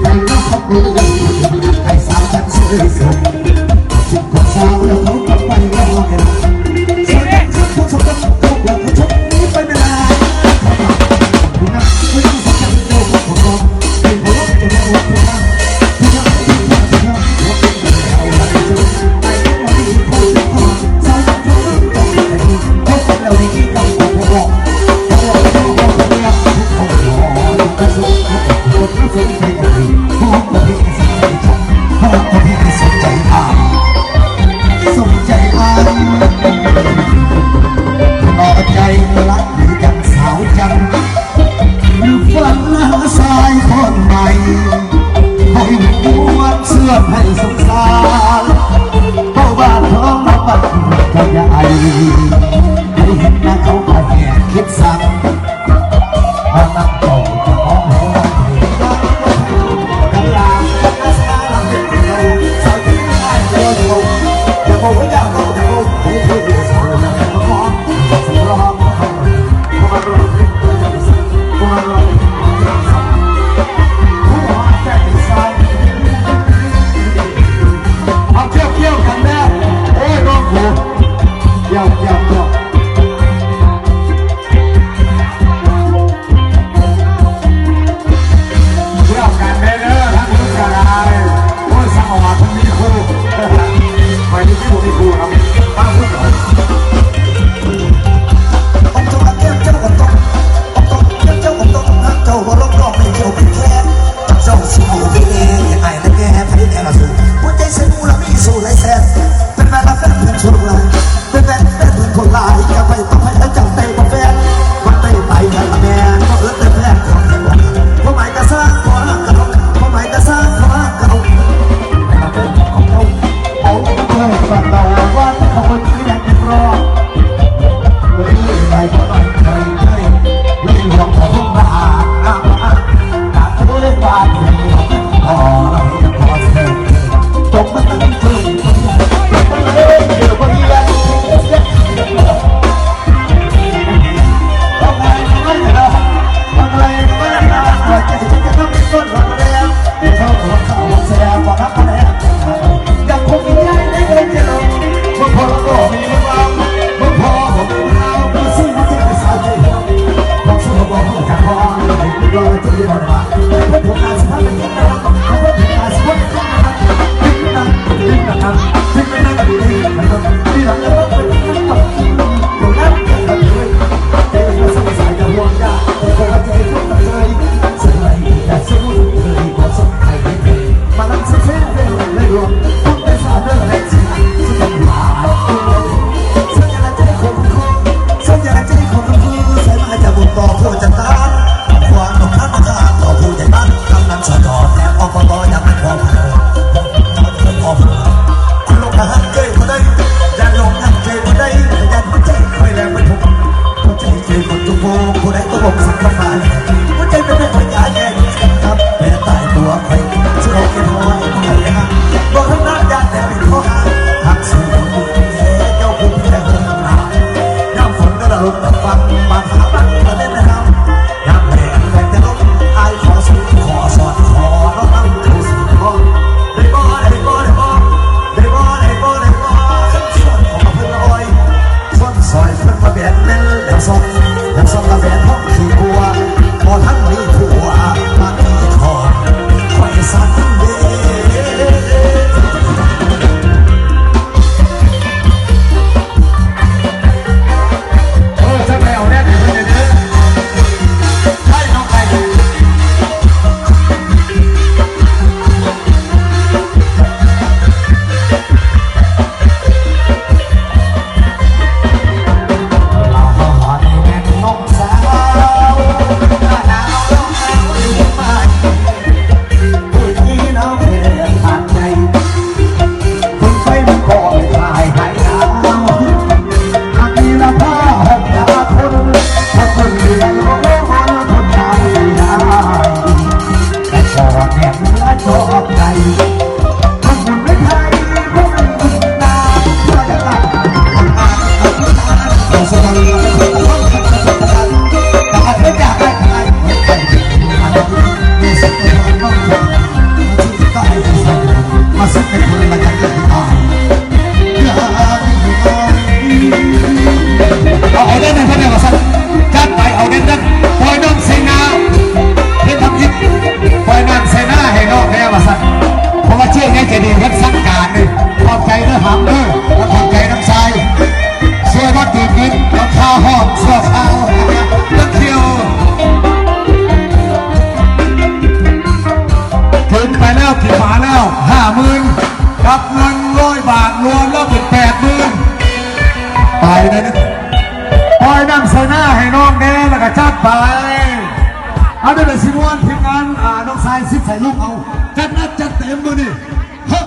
ใจน้องเขาดูไอ้สาวฉันสวยสุดสิบกว่าสาวแล้วเขาก็ไปแล้วกันสวยสุดผู้ชมกันทุกอย่างผู้ชมนี้ไปไม่ได้คุณนักไม่ต้องสักการเดียวผมบอกให้ผมรับจะได้โอ้คุณนักคุณนักคุณนักคุณนักว่าเป็นอะไรเอาอะไรจะไอ้คนที่คนที่เขาสาวฉันต้องต้องแต่ที่เขาเป็นเราดีที่ต้องบอกบอกก็สุขก็สุขใจก็ดีพวกก็พี่สนใจจังพวกก็พี่สนใจอ่านสนใจอ่านต่อใจรักดีกันสาวจังฝันหาชายคนใหม่ให้หวนเสื้อให้สงสารเพราะว่าท้องน้ำมันก็ใหญ่ให้เห็นหน้าเขาก็แหกคิดสั่งพอนับโตจะขอให้เราเห็นกำลังอาสาเราเป็นเราสาวที่ไม่ได้ตัวเดียวจะโง่จะโง่จะโง่ให้ผู้ดีสาวจะมาขอสำรองมาลงมาลงผู้หาใจสาวเอาเที่ยวกันแน่โอ้ยน้องโหเที่ยว ายซิใส่ลูกเอาจัดหนักจัดเต็มมือนี่เฮ้